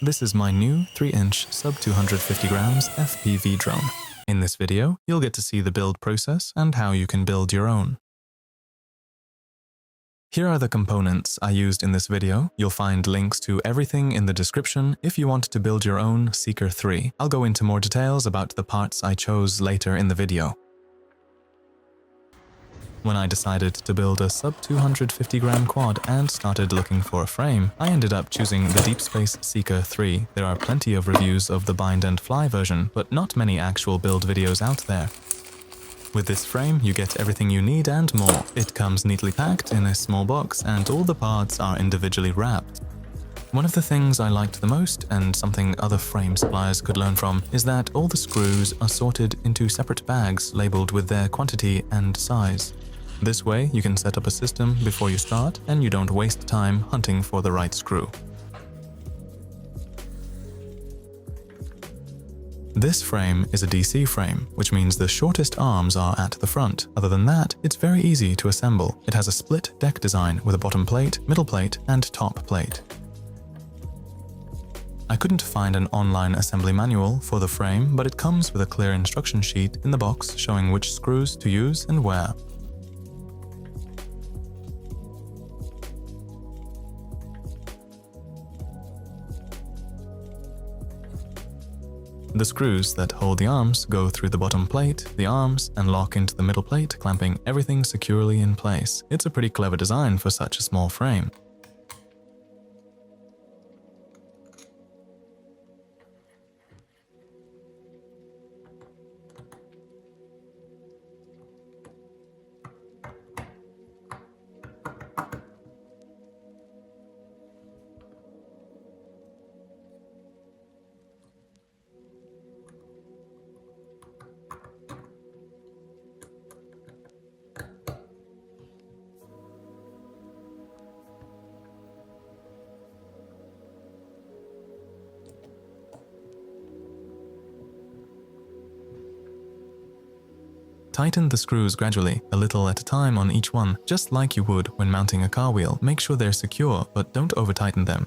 this is my new 3-inch sub 250 grams FPV drone. In this video, you'll get to see the build process and how you can build your own. Here are the components I used in this video. You'll find links to everything in the description if you want to build your own Seeker 3. I'll go into more details about the parts I chose later in the video. When I decided to build a sub 250 gram quad and started looking for a frame, I ended up choosing the DeepSpace Seeker 3. There are plenty of reviews of the bind and fly version, but not many actual build videos out there. With this frame, you get everything you need and more. It comes neatly packed in a small box and all the parts are individually wrapped. One of the things I liked the most, and something other frame suppliers could learn from, is that all the screws are sorted into separate bags labeled with their quantity and size. This way, you can set up a system before you start and you don't waste time hunting for the right screw. This frame is a DC frame, which means the shortest arms are at the front. Other than that, it's very easy to assemble. It has a split deck design with a bottom plate, middle plate, and top plate. I couldn't find an online assembly manual for the frame, but it comes with a clear instruction sheet in the box showing which screws to use and where. The screws that hold the arms go through the bottom plate, the arms, and lock into the middle plate, clamping everything securely in place. It's a pretty clever design for such a small frame. Tighten the screws gradually, a little at a time on each one, just like you would when mounting a car wheel. Make sure they're secure, but don't over-tighten them.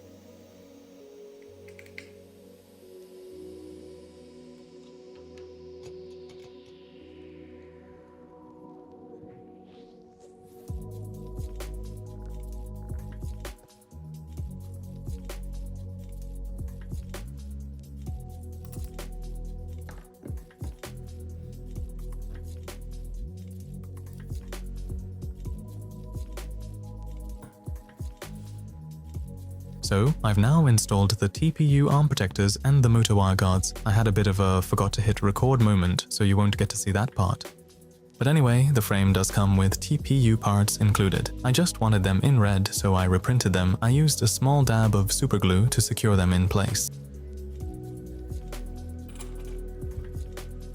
So, I've now installed the TPU arm protectors and the motor wire guards. I had a bit of a forgot to hit record moment, so you won't get to see that part. But anyway, the frame does come with TPU parts included. I just wanted them in red, so I reprinted them. I used a small dab of super glue to secure them in place.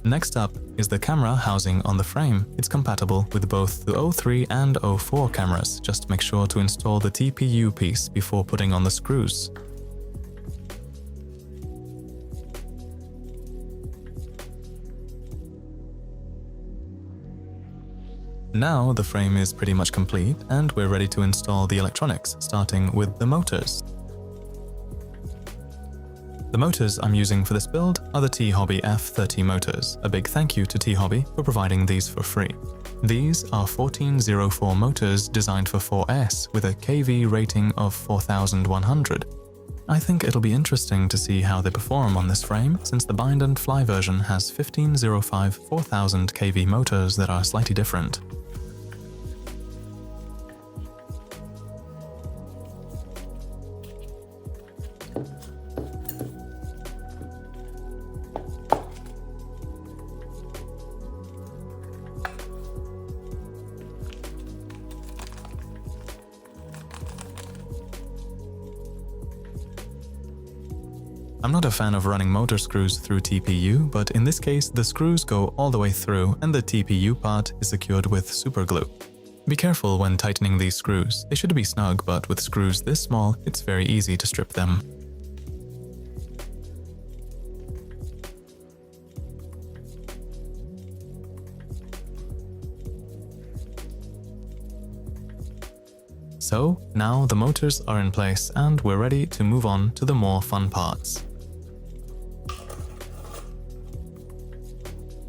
Next up is the camera housing on the frame. It's compatible with both the 03 and 04 cameras. Just make sure to install the TPU piece before putting on the screws. Now the frame is pretty much complete and we're ready to install the electronics, starting with the motors. The motors I'm using for this build are the T-Hobby F30 motors. A big thank you to T-Hobby for providing these for free. These are 1404 motors designed for 4S with a kV rating of 4100. I think it'll be interesting to see how they perform on this frame, since the bind and fly version has 1505 4000 kV motors that are slightly different. I'm not a fan of running motor screws through TPU, but in this case the screws go all the way through and the TPU part is secured with super glue. Be careful when tightening these screws. They should be snug, but with screws this small, it's very easy to strip them. So now the motors are in place and we're ready to move on to the more fun parts.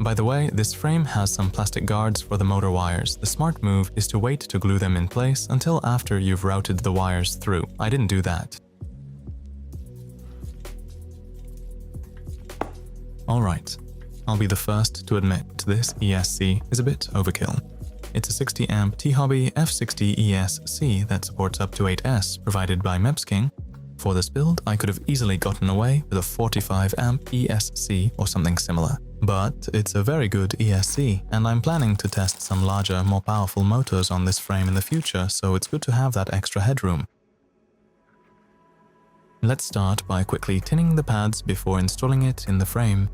By the way, this frame has some plastic guards for the motor wires. The smart move is to wait to glue them in place until after you've routed the wires through. I didn't do that. Alright, I'll be the first to admit this ESC is a bit overkill. It's a 60 amp T-Hobby F60A ESC that supports up to 8S, provided by MEPSking. For this build, I could have easily gotten away with a 45 amp ESC or something similar. But it's a very good ESC, and I'm planning to test some larger, more powerful motors on this frame in the future, so it's good to have that extra headroom. Let's start by quickly tinning the pads before installing it in the frame.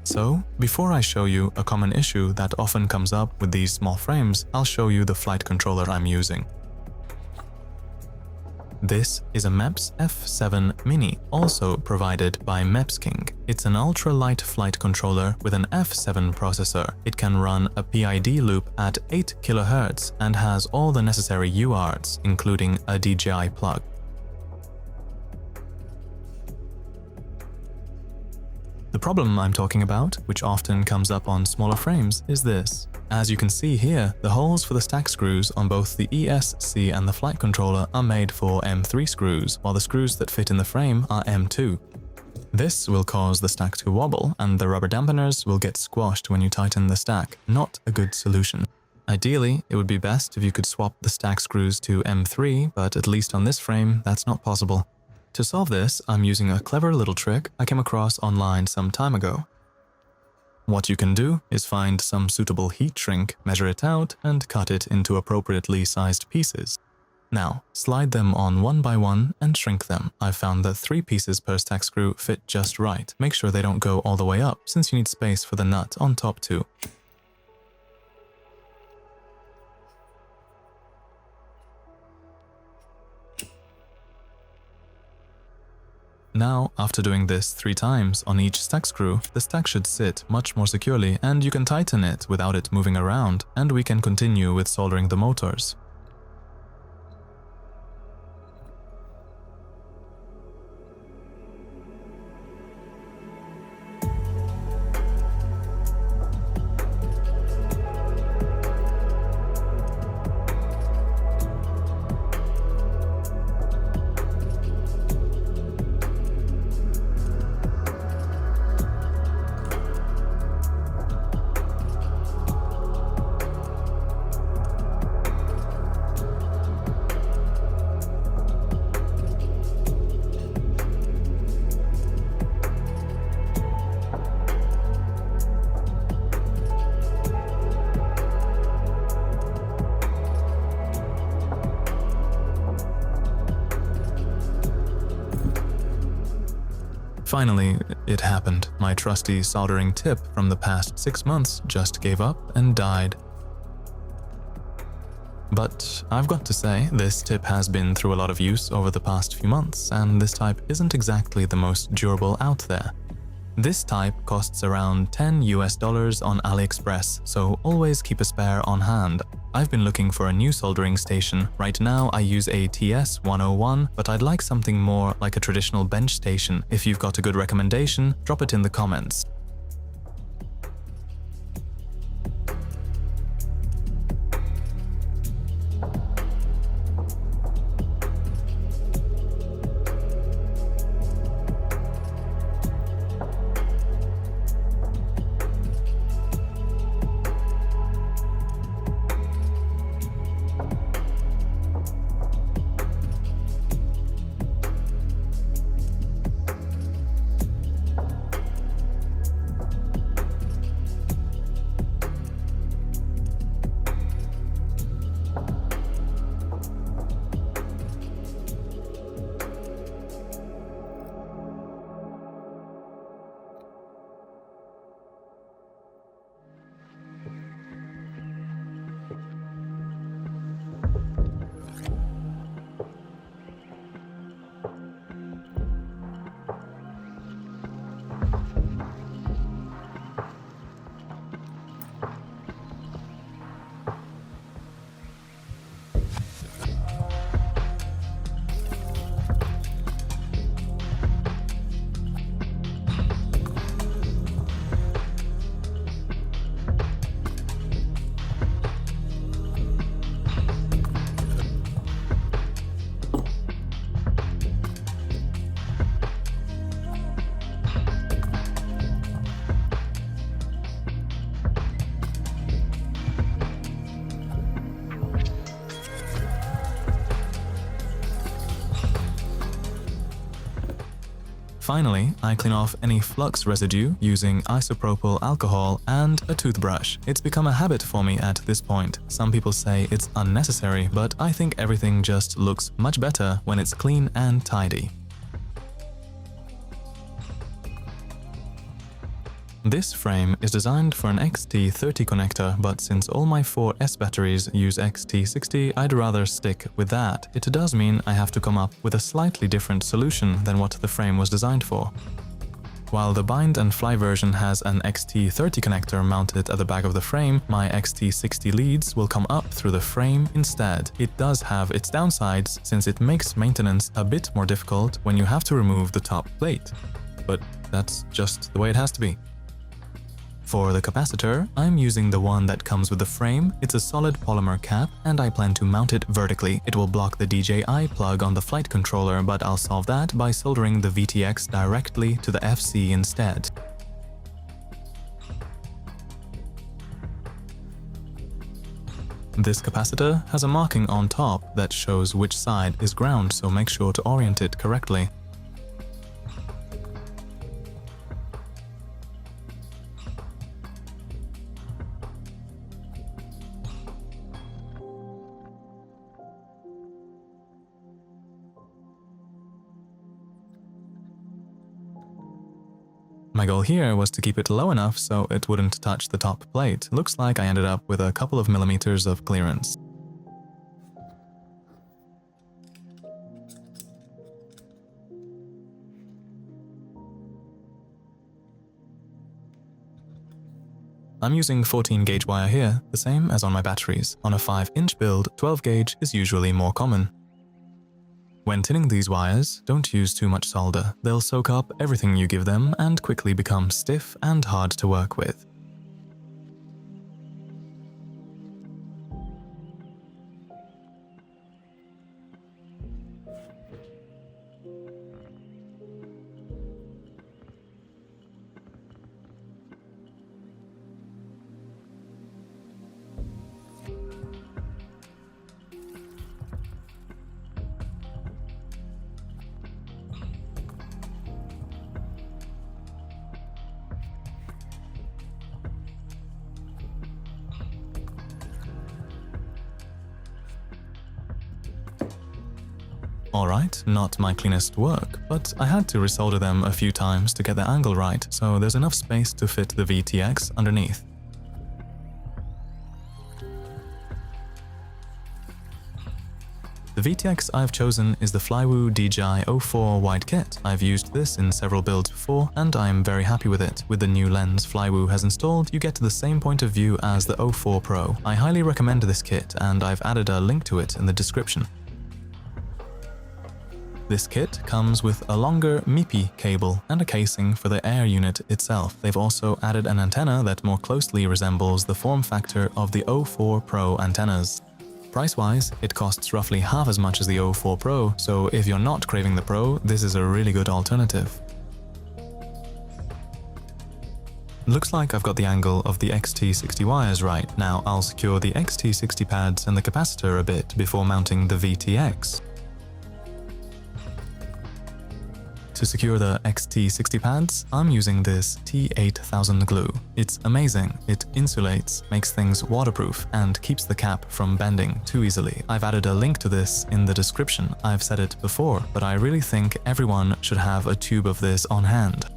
So, before I show you a common issue that often comes up with these small frames, I'll show you the flight controller I'm using. This is a MEPS F7 Mini, also provided by MEPSking. It's an ultra-light flight controller with an F7 processor. It can run a PID loop at 8 kHz and has all the necessary UARTs, including a DJI plug. The problem I'm talking about, which often comes up on smaller frames, is this. As you can see here, the holes for the stack screws on both the ESC and the flight controller are made for M3 screws, while the screws that fit in the frame are M2. This will cause the stack to wobble, and the rubber dampeners will get squashed when you tighten the stack. Not a good solution. Ideally, it would be best if you could swap the stack screws to M3, but at least on this frame, that's not possible. To solve this, I'm using a clever little trick I came across online some time ago. What you can do is find some suitable heat shrink, measure it out, and cut it into appropriately sized pieces. Now, slide them on one by one and shrink them. I've found that 3 pieces per stack screw fit just right. Make sure they don't go all the way up, since you need space for the nut on top too. Now, after doing this 3 times on each stack screw, the stack should sit much more securely and you can tighten it without it moving around, and we can continue with soldering the motors. Finally, it happened. My trusty soldering tip from the past 6 months just gave up and died. But I've got to say, this tip has been through a lot of use over the past few months, and this type isn't exactly the most durable out there. This type costs around $10 on AliExpress, so always keep a spare on hand. I've been looking for a new soldering station. Right now I use a TS101, but I'd like something more like a traditional bench station. If you've got a good recommendation, drop it in the comments. Finally, I clean off any flux residue using isopropyl alcohol and a toothbrush. It's become a habit for me at this point. Some people say it's unnecessary, but I think everything just looks much better when it's clean and tidy. This frame is designed for an XT30 connector, but since all my 4S batteries use XT60, I'd rather stick with that. It does mean I have to come up with a slightly different solution than what the frame was designed for. While the bind and fly version has an XT30 connector mounted at the back of the frame, my XT60 leads will come up through the frame instead. It does have its downsides since it makes maintenance a bit more difficult when you have to remove the top plate. But that's just the way it has to be. For the capacitor, I'm using the one that comes with the frame. It's a solid polymer cap and I plan to mount it vertically. It will block the DJI plug on the flight controller, but I'll solve that by soldering the VTX directly to the FC instead. This capacitor has a marking on top that shows which side is ground, so make sure to orient it correctly. My goal here was to keep it low enough so it wouldn't touch the top plate. Looks like I ended up with a couple of millimeters of clearance. I'm using 14 gauge wire here, the same as on my batteries. On a 5-inch build, 12 gauge is usually more common. When tinning these wires, don't use too much solder. They'll soak up everything you give them and quickly become stiff and hard to work with. Alright, not my cleanest work, but I had to resolder them a few times to get the angle right, so there's enough space to fit the VTX underneath. The VTX I've chosen is the Flywoo DJI 04 wide kit. I've used this in several builds before, and I am very happy with it. With the new lens Flywoo has installed, you get to the same point of view as the 04 Pro. I highly recommend this kit, and I've added a link to it in the description. This kit comes with a longer MIPI cable and a casing for the air unit itself. They've also added an antenna that more closely resembles the form factor of the 04 Pro antennas. Price-wise, it costs roughly half as much as the 04 Pro, so if you're not craving the Pro, this is a really good alternative. Looks like I've got the angle of the XT60 wires right. Now I'll secure the XT60 pads and the capacitor a bit before mounting the VTX. To secure the XT60 pads, I'm using this T8000 glue. It's amazing. It insulates, makes things waterproof, and keeps the cap from bending too easily. I've added a link to this in the description. I've said it before, but I really think everyone should have a tube of this on hand.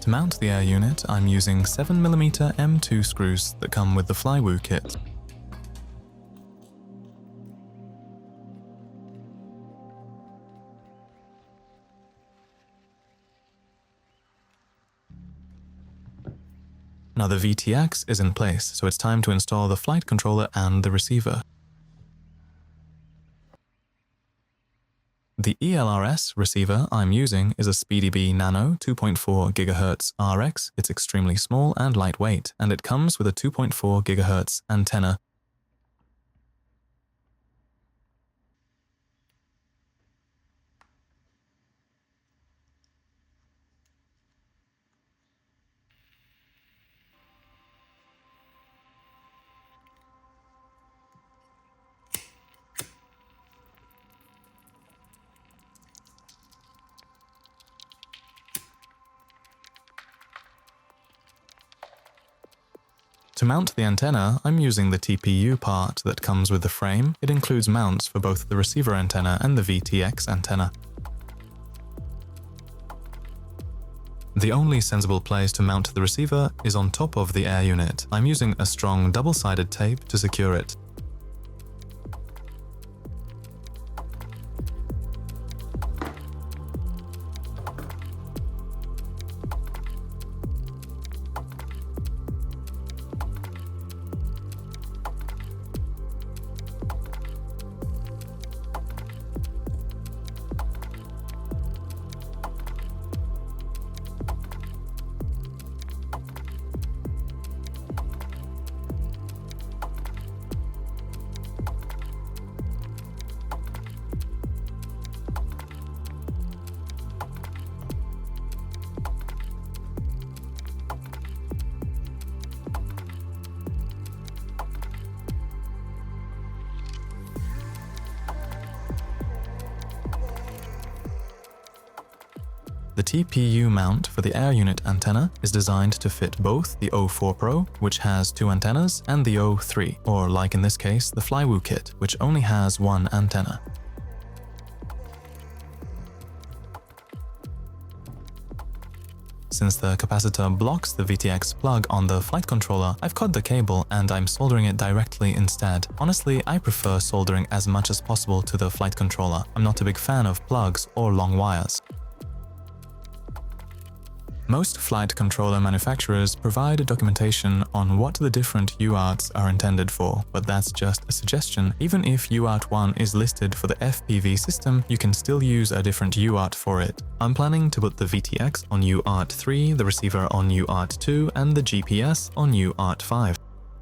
To mount the air unit, I'm using 7mm M2 screws that come with the Flywoo kit. Now the VTX is in place, so it's time to install the flight controller and the receiver. The ELRS receiver I'm using is a SpeedyBee Nano 2.4 GHz RX. It's extremely small and lightweight, and it comes with a 2.4 GHz antenna. To mount the antenna, I'm using the TPU part that comes with the frame. It includes mounts for both the receiver antenna and the VTX antenna. The only sensible place to mount the receiver is on top of the air unit. I'm using a strong double-sided tape to secure it. The TPU mount for the air unit antenna is designed to fit both the 04 Pro, which has 2 antennas, and the 03, or like in this case, the Flywoo kit, which only has 1 antenna. Since the capacitor blocks the VTX plug on the flight controller, I've cut the cable and I'm soldering it directly instead. Honestly, I prefer soldering as much as possible to the flight controller. I'm not a big fan of plugs or long wires. Most flight controller manufacturers provide documentation on what the different UARTs are intended for, but that's just a suggestion. Even if UART 1 is listed for the FPV system, you can still use a different UART for it. I'm planning to put the VTX on UART 3, the receiver on UART 2, and the GPS on UART 5.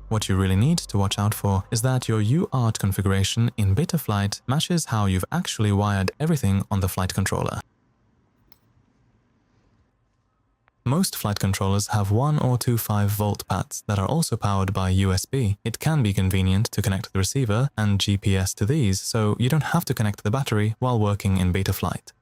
What you really need to watch out for is that your UART configuration in Betaflight matches how you've actually wired everything on the flight controller. Most flight controllers have 1 or 2 5-volt pads that are also powered by USB. It can be convenient to connect the receiver and GPS to these, so you don't have to connect the battery while working in Betaflight.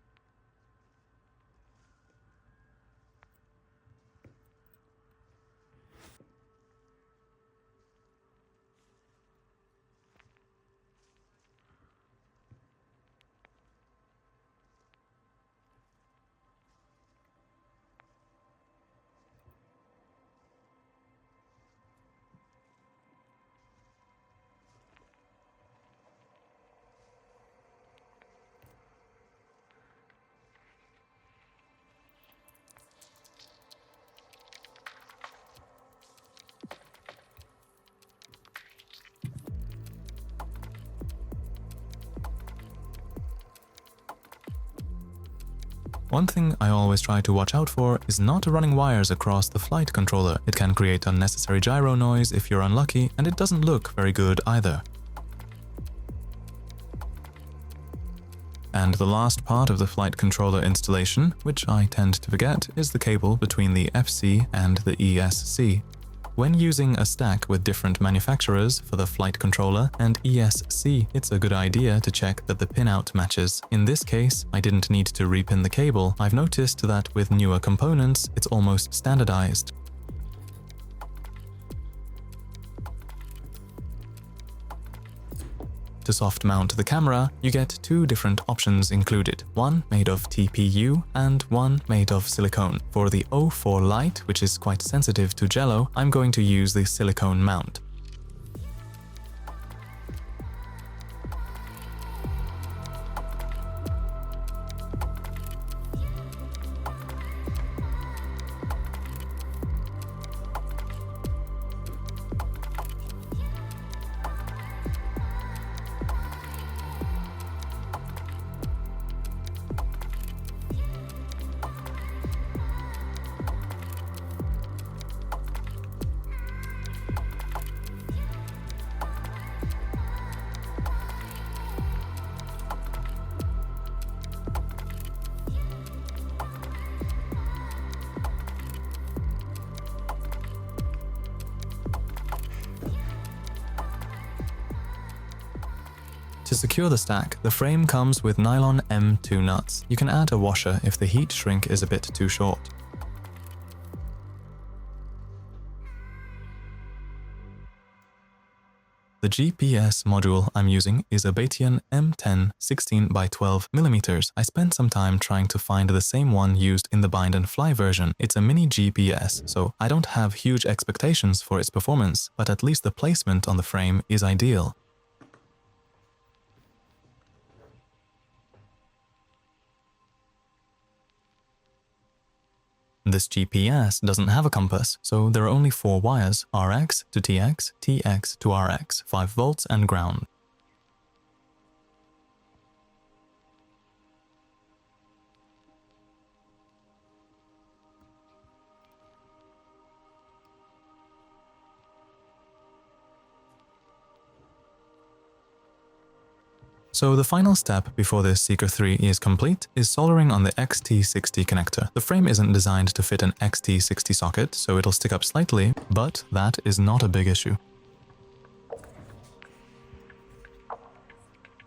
One thing I always try to watch out for is not running wires across the flight controller. It can create unnecessary gyro noise if you're unlucky, and it doesn't look very good either. And the last part of the flight controller installation, which I tend to forget, is the cable between the FC and the ESC. When using a stack with different manufacturers for the flight controller and ESC, it's a good idea to check that the pinout matches. In this case, I didn't need to repin the cable. I've noticed that with newer components, it's almost standardized. To soft mount the camera, you get two different options included, one made of TPU and one made of silicone. For the O4 Lite, which is quite sensitive to jello, I'm going to use the silicone mount. To secure the stack, the frame comes with nylon M2 nuts. You can add a washer if the heat shrink is a bit too short. The GPS module I'm using is a Batian M10 16 by 12 mm. I spent some time trying to find the same one used in the bind and fly version. It's a mini GPS, so I don't have huge expectations for its performance, but at least the placement on the frame is ideal. This GPS doesn't have a compass, so there are only 4 wires, RX to TX, TX to RX, 5 volts and ground. So the final step before this Seeker 3 is complete is soldering on the XT60 connector. The frame isn't designed to fit an XT60 socket, so it'll stick up slightly, but that is not a big issue.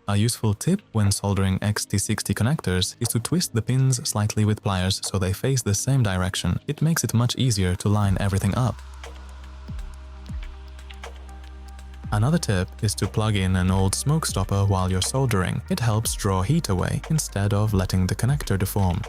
A useful tip when soldering XT60 connectors is to twist the pins slightly with pliers so they face the same direction. It makes it much easier to line everything up. Another tip is to plug in an old smoke stopper while you're soldering. It helps draw heat away instead of letting the connector deform.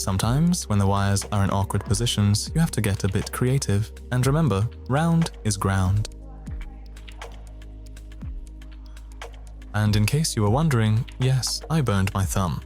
Sometimes, when the wires are in awkward positions, you have to get a bit creative. And remember, round is ground. And in case you were wondering, yes, I burned my thumb.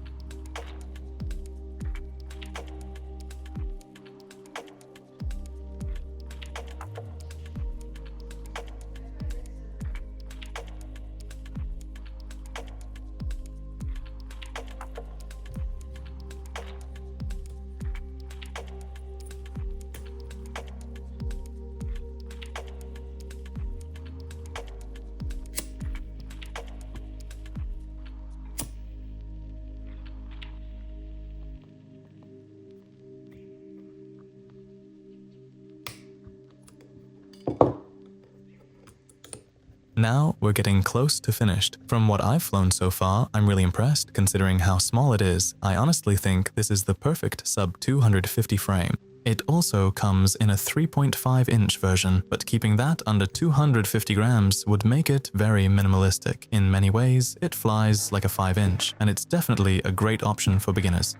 Now we're getting close to finished. From what I've flown so far, I'm really impressed considering how small it is. I honestly think this is the perfect sub 250 frame. It also comes in a 3.5-inch version, but keeping that under 250 grams would make it very minimalistic. In many ways, it flies like a 5-inch, and it's definitely a great option for beginners.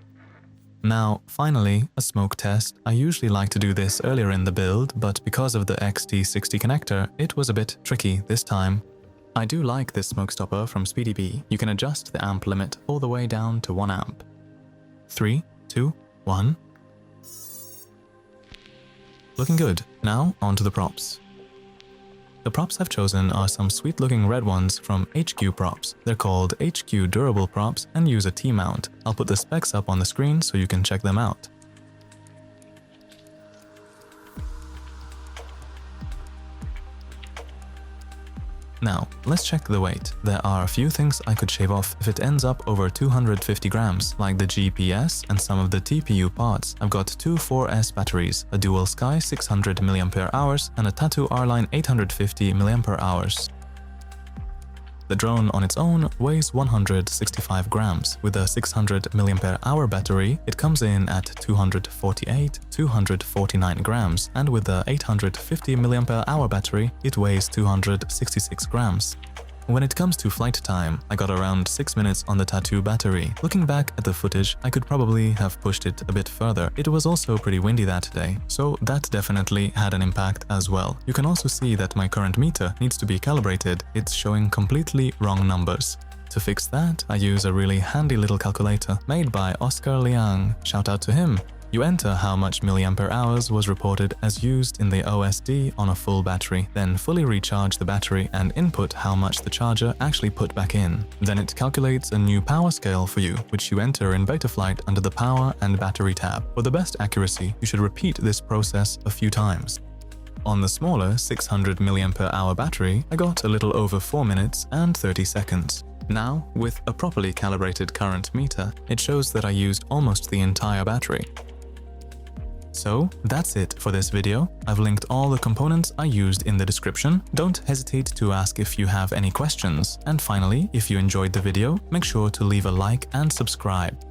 Now, finally, a smoke test. I usually like to do this earlier in the build, but because of the XT60 connector, it was a bit tricky this time. I do like this smoke stopper from SpeedyBee. You can adjust the amp limit all the way down to 1 amp. 3, 2, 1. Looking good. Now, on to the props. The props I've chosen are some sweet-looking red ones from HQ Props. They're called HQ Durable Props and use a T-mount. I'll put the specs up on the screen so you can check them out. Now, let's check the weight. There are a few things I could shave off if it ends up over 250 grams, like the GPS and some of the TPU parts. I've got two 4S batteries, a dual Sky 600 mAh and a Tattu R-Line 850 mAh. The drone on its own weighs 165 grams. With a 600 mAh battery, it comes in at 249 grams, and with the 850 mAh battery, it weighs 266 grams. When it comes to flight time, I got around 6 minutes on the Tattu battery. Looking back at the footage, I could probably have pushed it a bit further. It was also pretty windy that day, so that definitely had an impact as well. You can also see that my current meter needs to be calibrated. It's showing completely wrong numbers. To fix that, I use a really handy little calculator made by Oscar Liang. Shout out to him. You enter how much milliampere hours was reported as used in the OSD on a full battery, then fully recharge the battery and input how much the charger actually put back in. Then it calculates a new power scale for you, which you enter in Betaflight under the Power and Battery tab. For the best accuracy, you should repeat this process a few times. On the smaller 600 mAh battery, I got a little over 4 minutes and 30 seconds. Now, with a properly calibrated current meter, it shows that I used almost the entire battery. So, that's it for this video. I've linked all the components I used in the description. Don't hesitate to ask if you have any questions. And finally, if you enjoyed the video, make sure to leave a like and subscribe.